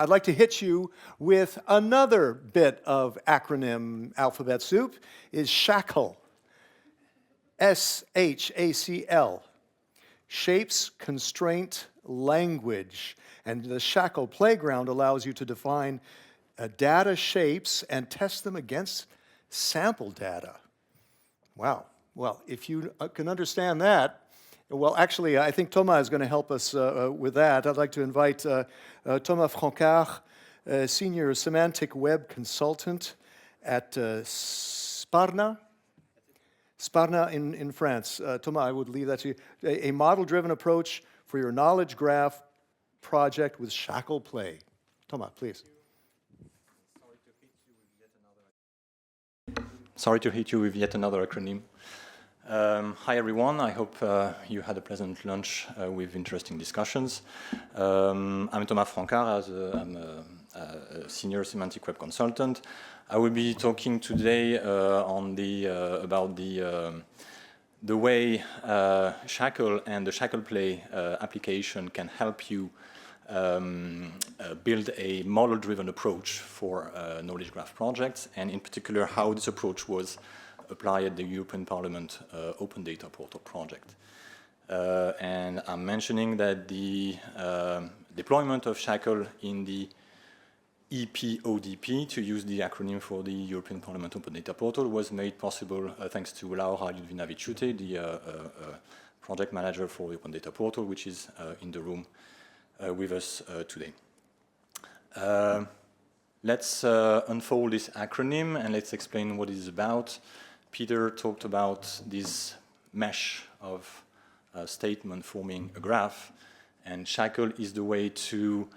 I'd like to hit you with another bit of acronym alphabet soup, is SHACL. S-H-A-C-L. Shapes, Constraint, Language. And the SHACL playground allows you to define data shapes and test them against sample data. Wow. Well, if you can understand that, well, actually, I think Thomas is going to help us with that. I'd like to invite Thomas Francart, Senior Semantic Web Consultant at Sparna in France. Thomas, I would leave that to you. A model-driven approach for your knowledge graph project with SHACL Play. Thomas, please. Sorry to hit you with yet another acronym. Hi everyone, I hope you had a pleasant lunch with interesting discussions. I'm Thomas Francart, I'm a senior semantic web consultant. I will be talking today about the way SHACL and the SHACL Play application can help you build a model-driven approach for knowledge graph projects, and in particular how this approach was applied at the European Parliament Open Data Portal project. And I'm mentioning that the deployment of SHACL in the EPODP, to use the acronym for the European Parliament Open Data Portal, was made possible thanks to Laura Liudvina-Viciute, the project manager for the Open Data Portal, which is in the room with us today. Let's unfold this acronym and let's explain what it is about. Peter talked about this mesh of statement forming a graph, and SHACL is the way to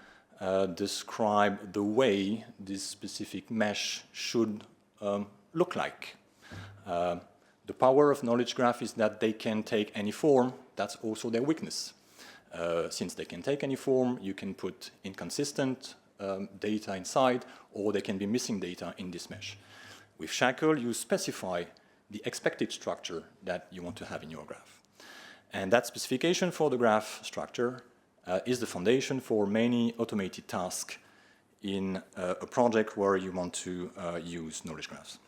describe the way this specific mesh should look like. The power of knowledge graph is that they can take any form. That's also their weakness. Since they can take any form, you can put inconsistent data inside, or there can be missing data in this mesh. With SHACL, you specify the expected structure that you want to have in your graph. And that specification for the graph structure is the foundation for many automated tasks in a project where you want to use knowledge graphs.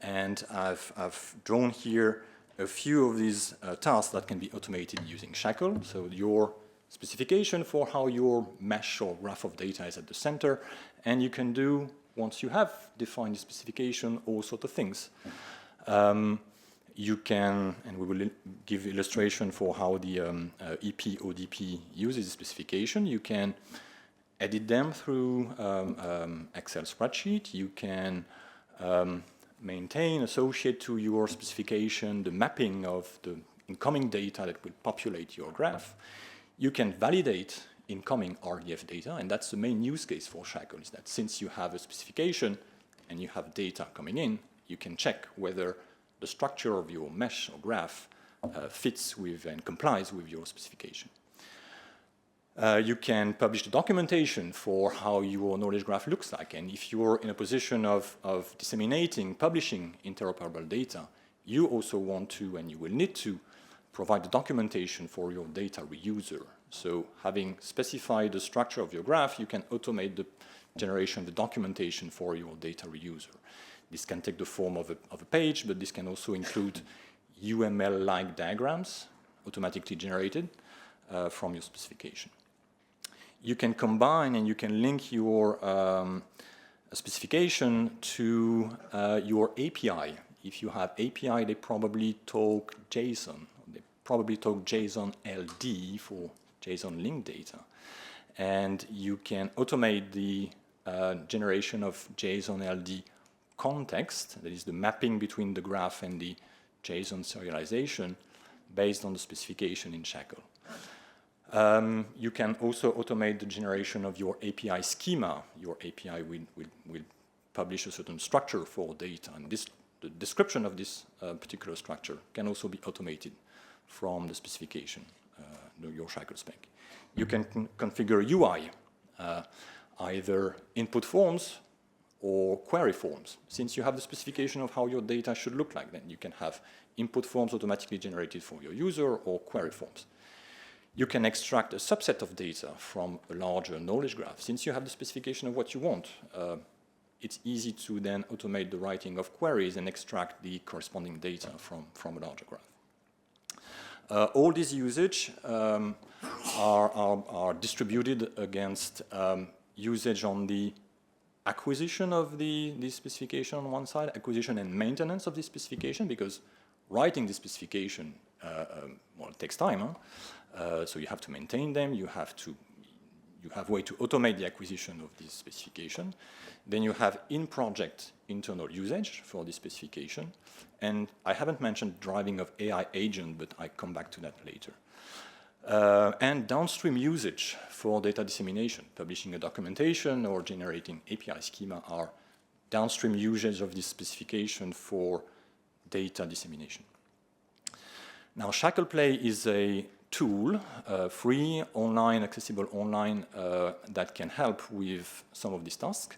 And I've drawn here a few of these tasks that can be automated using SHACL. So your specification for how your mesh or graph of data is at the center, and you can do, once you have defined the specification, all sorts of things. You can, and we will give illustration for how the EPODP uses the specification. You can edit them through Excel spreadsheet. You can maintain, associate to your specification the mapping of the incoming data that will populate your graph. You can validate incoming RDF data, and that's the main use case for SHACL, is that since you have a specification and you have data coming in, you can check whether the structure of your mesh or graph fits with and complies with your specification. You can publish the documentation for how your knowledge graph looks like, and if you're in a position of disseminating, publishing interoperable data, you also want to, and you will need to, provide the documentation for your data reuser. So having specified the structure of your graph, you can automate the generation of the documentation for your data reuser. This can take the form of a page, but this can also include UML-like diagrams automatically generated from your specification. You can combine and you can link your specification to your API. If you have API, they probably talk JSON. They probably talk JSON-LD for JSON linked data. And you can automate the generation of JSON-LD context, that is the mapping between the graph and the JSON serialization based on the specification in SHACL. You can also automate the generation of your API schema. Your API will publish a certain structure for data, and the description of this particular structure can also be automated from the specification, your SHACL spec. You can configure UI, either input forms or query forms. Since you have the specification of how your data should look like, then you can have input forms automatically generated for your user or query forms. You can extract a subset of data from a larger knowledge graph. Since you have the specification of what you want, it's easy to then automate the writing of queries and extract the corresponding data from a larger graph. All these usage are distributed against usage on the acquisition of the specification on one side, acquisition and maintenance of the specification, because writing the specification well, it takes time. Huh? So you have to maintain them. You have a way to automate the acquisition of this specification. Then you have in-project internal usage for this specification. And I haven't mentioned driving of AI agent, but I come back to that later. And downstream usage for data dissemination, publishing a documentation or generating API schema are downstream usage of this specification for data dissemination. Now, SHACL Play is a tool, free, online, accessible online, that can help with some of these tasks.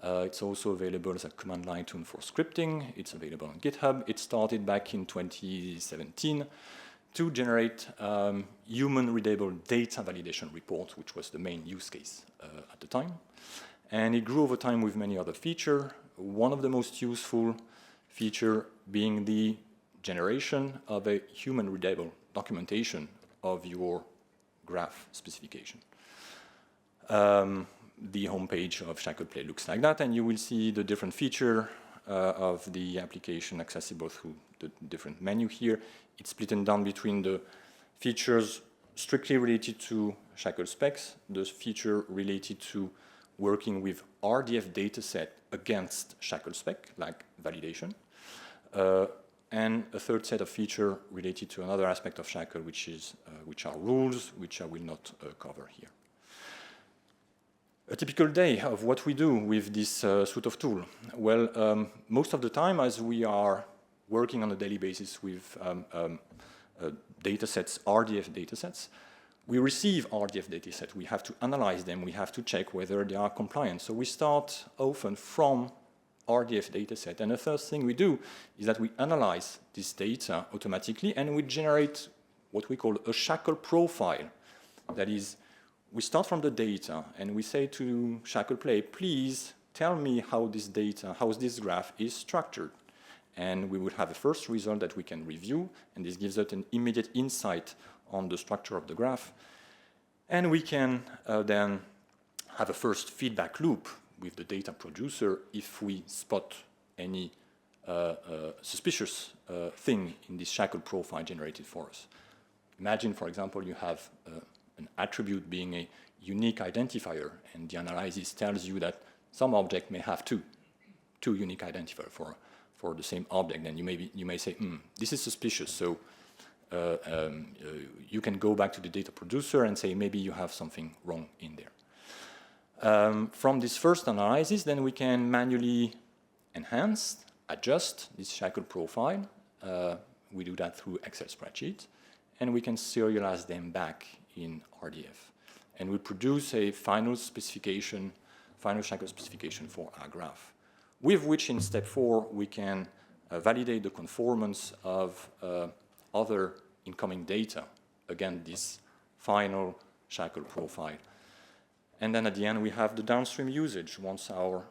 It's also available as a command line tool for scripting. It's available on GitHub. It started back in 2017 to generate human-readable data validation reports, which was the main use case at the time. And it grew over time with many other features. One of the most useful features being the generation of a human-readable documentation of your graph specification. The homepage of SHACL Play looks like that, and you will see the different feature of the application accessible through the different menu here. It's split down between the features strictly related to SHACL specs, the feature related to working with RDF dataset against SHACL spec, like validation, and a third set of features related to another aspect of SHACL, which are rules, which I will not cover here. A typical day of what we do with this suite of tools. Well, most of the time, as we are working on a daily basis with datasets, RDF datasets, we receive RDF datasets. We have to analyze them. We have to check whether they are compliant. So we start often from RDF dataset. And the first thing we do is that we analyze this data automatically, and we generate what we call a SHACL profile. That is, we start from the data, and we say to SHACL Play, please tell me how this data, how this graph is structured. And we will have a first result that we can review, and this gives us an immediate insight on the structure of the graph. And we can then have a first feedback loop with the data producer if we spot any suspicious thing in this SHACL profile generated for us. Imagine, for example, you have an attribute being a unique identifier, and the analysis tells you that some object may have two unique identifiers for the same object. Then you may say, this is suspicious. So you can go back to the data producer and say, maybe you have something wrong in there. From this first analysis, then we can manually enhance, adjust this SHACL profile. We do that through Excel spreadsheet, and we can serialize them back in RDF. And we produce a final specification, final SHACL specification for our graph, with which in step 4 we can validate the conformance of other incoming data against this final SHACL profile. And then at the end we have the downstream usage. Once our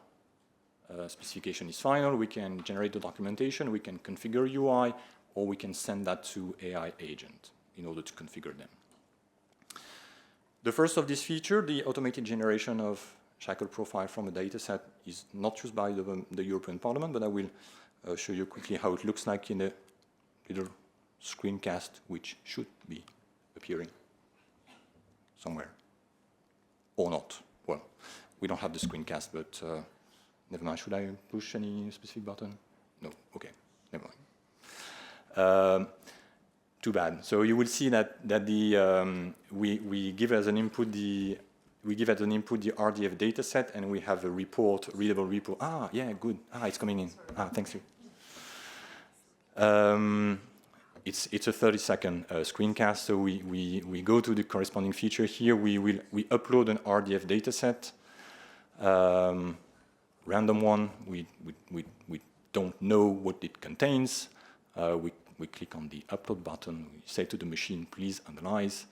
specification is final, we can generate the documentation, we can configure UI, or we can send that to AI agent in order to configure them. The first of this feature, the automated generation of SHACL profile from a dataset, is not used by the European Parliament, but I will show you quickly how it looks like in a little screencast, which should be appearing somewhere. Or not. Well, we don't have the screencast, but never mind. Should I push any specific button? No. Okay. Never mind. Too bad. So you will see that the we give as an input the RDF dataset, and we have a report, readable report. Ah, yeah, good. Ah, it's coming in. Ah, thanks you. It's a 30-second screencast, so we go to the corresponding feature here. We upload an RDF dataset, random one. We don't know what it contains. We click on the upload button. We say to the machine, please analyze.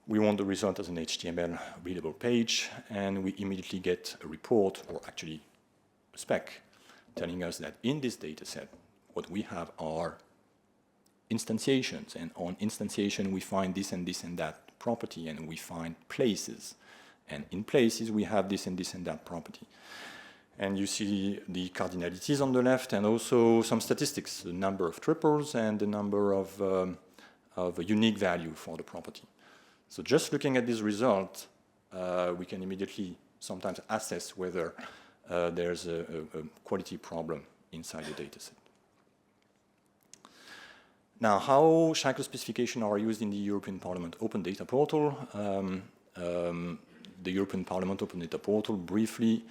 We want the result as an HTML readable page, and we immediately get a report, or actually a spec, telling us that in this data set, what we have are instantiations, and on instantiation we find this and that property, and we find places, and in places we have this and that property. And you see the cardinalities on the left, and also some statistics, the number of triples and the number of a unique value for the property. So just looking at this result, we can immediately sometimes assess whether there's a quality problem inside the dataset. Now, how SHACL specifications are used in the European Parliament Open Data Portal. The European Parliament Open Data Portal briefly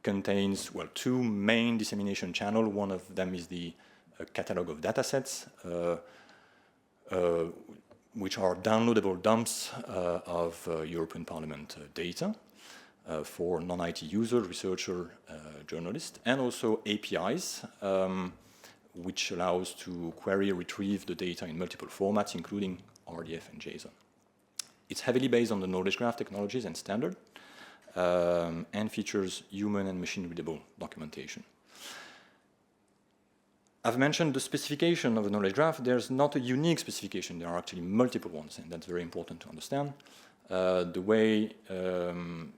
contains, well, two main dissemination channels. One of them is the catalog of datasets, which are downloadable dumps of European Parliament data for non-IT users, researchers, journalists, and also APIs, which allows to query, retrieve the data in multiple formats, including RDF and JSON. It's heavily based on the knowledge graph technologies and standard, and features human and machine-readable documentation. I've mentioned the specification of a knowledge graph. There's not a unique specification. There are actually multiple ones, and that's very important to understand. The way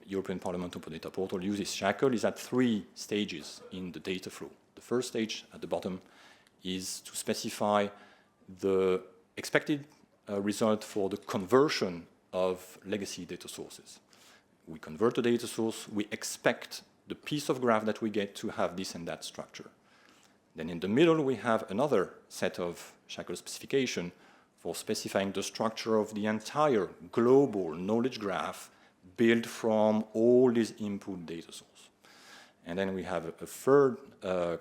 European Parliament Open Data Portal uses SHACL is at 3 stages in the data flow. The first stage at the bottom is to specify the expected result for the conversion of legacy data sources. We convert the data source, we expect the piece of graph that we get to have this and that structure. Then in the middle, we have another set of SHACL specification for specifying the structure of the entire global knowledge graph built from all these input data sources. And then we have a third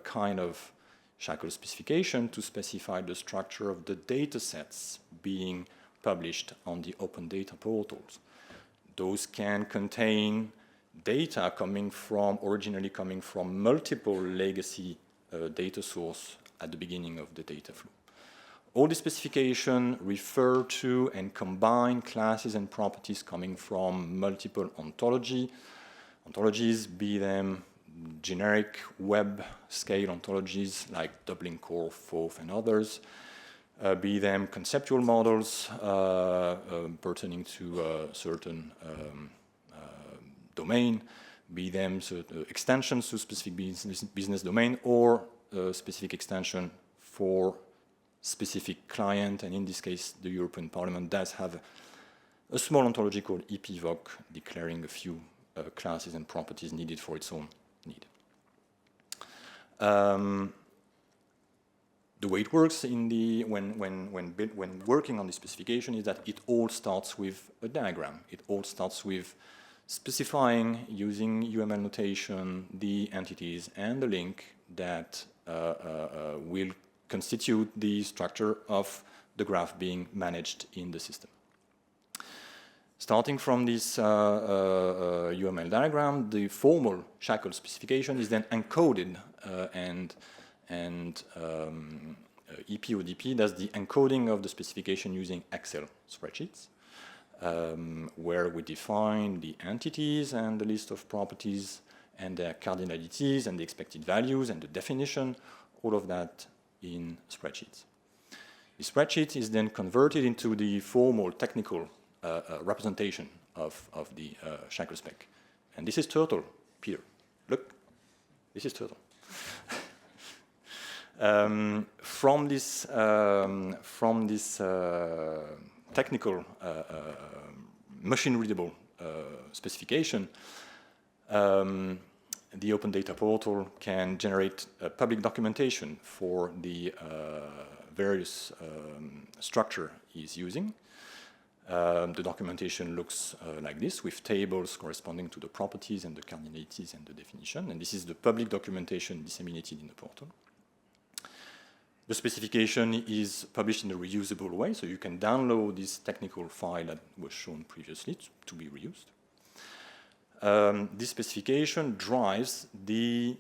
kind of SHACL specification to specify the structure of the data sets being published on the open data portals. Those can contain data originally coming from multiple legacy data source at the beginning of the data flow. All the specifications refer to and combine classes and properties coming from multiple ontologies, be them generic web scale ontologies like Dublin Core, FOAF, and others, be them conceptual models pertaining to a certain domain, be them extensions to specific business domain, or specific extension for specific client, and in this case, the European Parliament does have a small ontology called EPVOC, declaring a few classes and properties needed for its own need. The way it works when working on the specification is that it all starts with a diagram. It all starts with specifying, using UML notation, the entities and the link that will constitute the structure of the graph being managed in the system. Starting from this UML diagram, the formal SHACL specification is then encoded and EPODP does the encoding of the specification using Excel spreadsheets, where we define the entities and the list of properties and their cardinalities and the expected values and the definition, all of that in spreadsheets. The spreadsheet is then converted into the formal technical representation of the SHACL spec. And this is Turtle, Peter. Look, this is Turtle. From this technical machine-readable specification, the Open Data Portal can generate public documentation for the various structure he's using. The documentation looks like this, with tables corresponding to the properties and the cardinalities and the definition. And this is the public documentation disseminated in the portal. The specification is published in a reusable way, so you can download this technical file that was shown previously to be reused. This specification drives the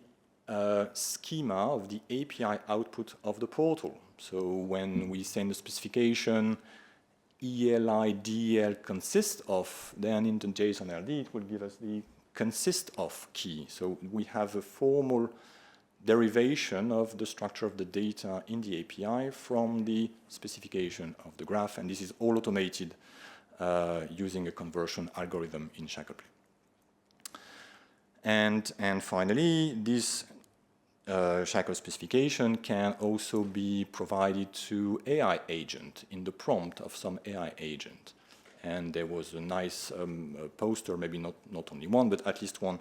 schema of the API output of the portal. So when we send the specification ELI, DEL consist of, then in the JSON-LD, it will give us the consist of key. So we have a formal derivation of the structure of the data in the API from the specification of the graph, and this is all automated using a conversion algorithm in SHACL. And finally, this SHACL specification can also be provided to AI agent in the prompt of some AI agent. And there was a nice poster, maybe not only one, but at least one,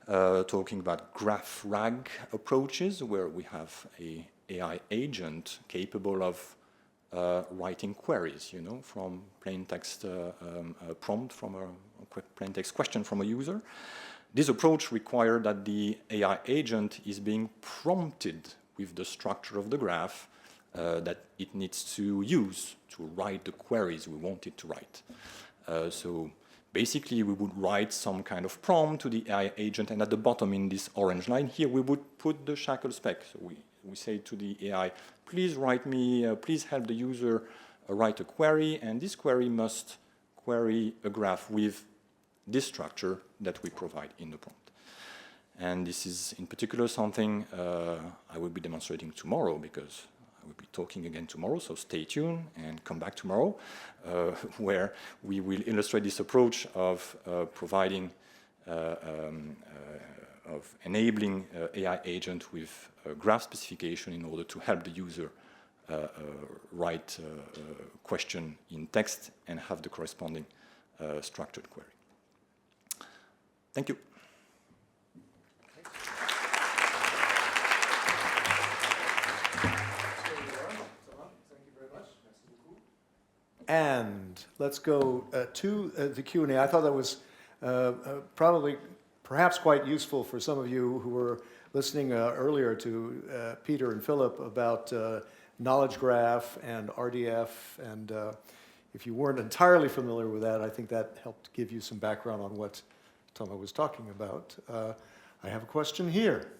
talking about graph RAG approaches, where we have a AI agent capable of writing queries, you know, from plain text prompt, from a plain text question from a user. This approach requires that the AI agent is being prompted with the structure of the graph that it needs to use to write the queries we want it to write. So basically, we would write some kind of prompt to the AI agent, and at the bottom in this orange line here, we would put the SHACL spec. So we say to the AI, please write me, please help the user write a query, and this query must query a graph with this structure that we provide in the prompt. And this is in particular something I will be demonstrating tomorrow, because I will be talking again tomorrow, so stay tuned and come back tomorrow, where we will illustrate this approach of providing, of enabling AI agent with graph specification in order to help the user write a question in text and have the corresponding structured query. Thank you. And let's go to the Q&A. I thought that was perhaps quite useful for some of you who were listening earlier to Peter and Philip about knowledge graph and RDF. And if you weren't entirely familiar with that, I think that helped give you some background on what Thomas was talking about. I have a question here.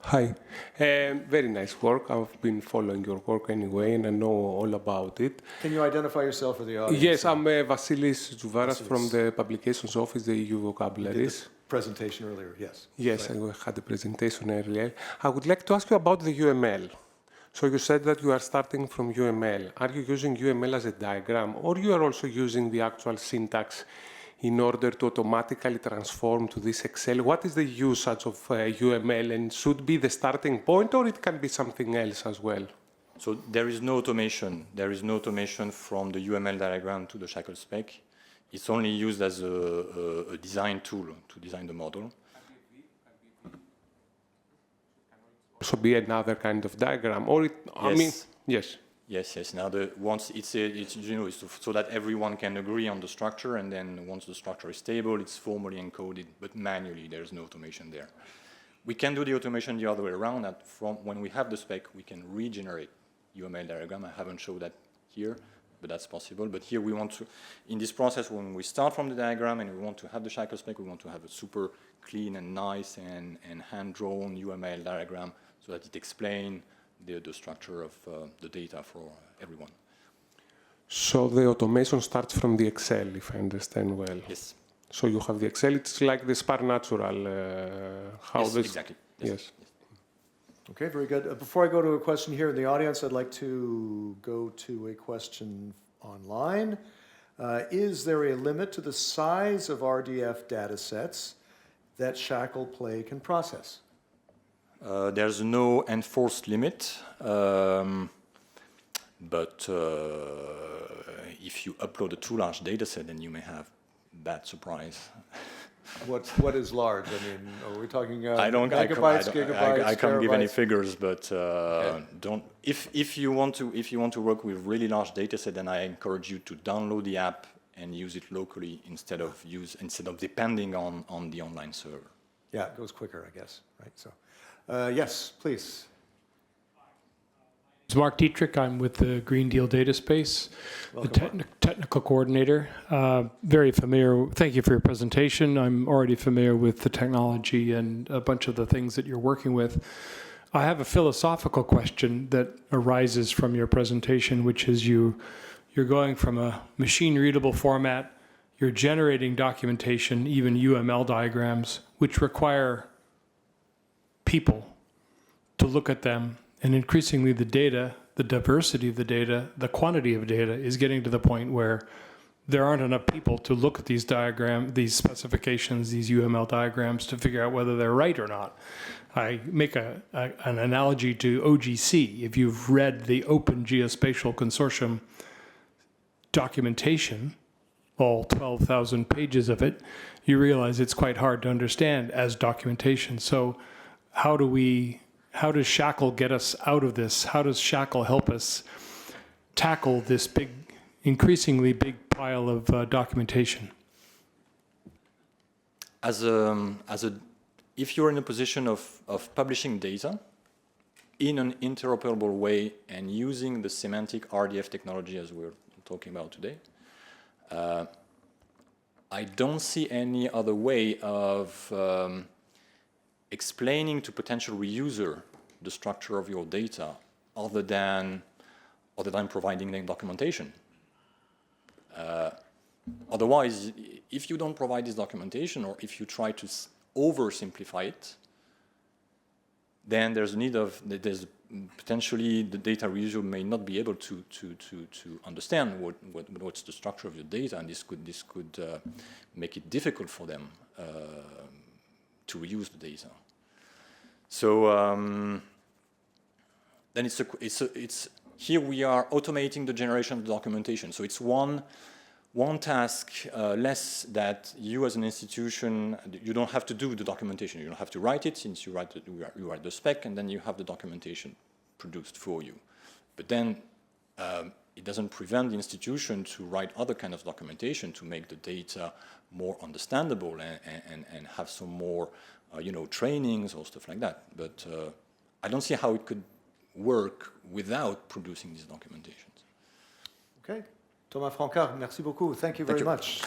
Hi. Very nice work. I've been following your work anyway, and I know all about it. Can you identify yourself for the audience? Yes, I'm Vasilis Zouvaras from the Publications Office, the EU Vocabularies. You did the presentation earlier, yes. Yes, right. I had a presentation earlier. I would like to ask you about the UML. So you said that you are starting from UML. Are you using UML as a diagram, or you are also using the actual syntax in order to automatically transform to this Excel? What is the usage of UML, and should be the starting point, or it can be something else as well? So there is no automation. There is no automation from the UML diagram to the SHACL spec. It's only used as a design tool to design the model. Also be another kind of diagram, or it, I mean, yes. Yes. Now, once it's so that everyone can agree on the structure, and then once the structure is stable, it's formally encoded, but manually there's no automation there. We can do the automation the other way around. That from when we have the spec, we can regenerate UML diagram. I haven't shown that here, but that's possible. But here we want to, in this process, when we start from the diagram and we want to have the SHACL spec, we want to have a super clean and nice and hand-drawn UML diagram so that it explains the structure of the data for everyone. So the automation starts from the Excel, if I understand well. Yes. So you have the Excel. It's like the Sparnatural. Yes, exactly. Yes. Okay, very good. Before I go to a question here in the audience, I'd like to go to a question online. Is there a limit to the size of RDF datasets that SHACL Play can process? There's no enforced limit, but if you upload a too large dataset, then you may have bad surprise. What is large? I mean, are we talking megabytes, gigabytes? I can't give any terabytes? figures, but don't. If you want to work with really large dataset, then I encourage you to download the app and use it locally instead of depending on the online server. Yeah, it goes quicker, I guess. Right. So, yes, please. It's Mark Dietrich. I'm with the Green Deal Data Space, the technical coordinator. Very familiar. Thank you for your presentation. I'm already familiar with the technology and a bunch of the things that you're working with. I have a philosophical question that arises from your presentation, which is you're going from a machine-readable format, you're generating documentation, even UML diagrams, which require people to look at them, and increasingly the data, the diversity of the data, the quantity of data is getting to the point where there aren't enough people to look at these these specifications, these UML diagrams to figure out whether they're right or not. I make an analogy to OGC. If you've read the Open Geospatial Consortium documentation, all 12,000 pages of it, you realize it's quite hard to understand as documentation. So how does SHACL get us out of this? How does SHACL help us tackle this increasingly big pile of documentation? If you're in a position of publishing data in an interoperable way and using the semantic RDF technology as we're talking about today, I don't see any other way of explaining to potential reuser the structure of your data other than providing them documentation. Otherwise, if you don't provide this documentation, or if you try to oversimplify it, then there's potentially the data reuser may not be able to understand what's the structure of your data, and this could make it difficult for them to reuse the data. So then here we are automating the generation of the documentation. So it's one task less that you as an institution, you don't have to do the documentation. You don't have to write it, since you write the spec, and then you have the documentation produced for you. But then it doesn't prevent the institution to write other kind of documentation to make the data more understandable and have some more trainings or stuff like that. But I don't see how it could work without producing these documentations. Okay. Thomas Francart, merci beaucoup. Thank you very much.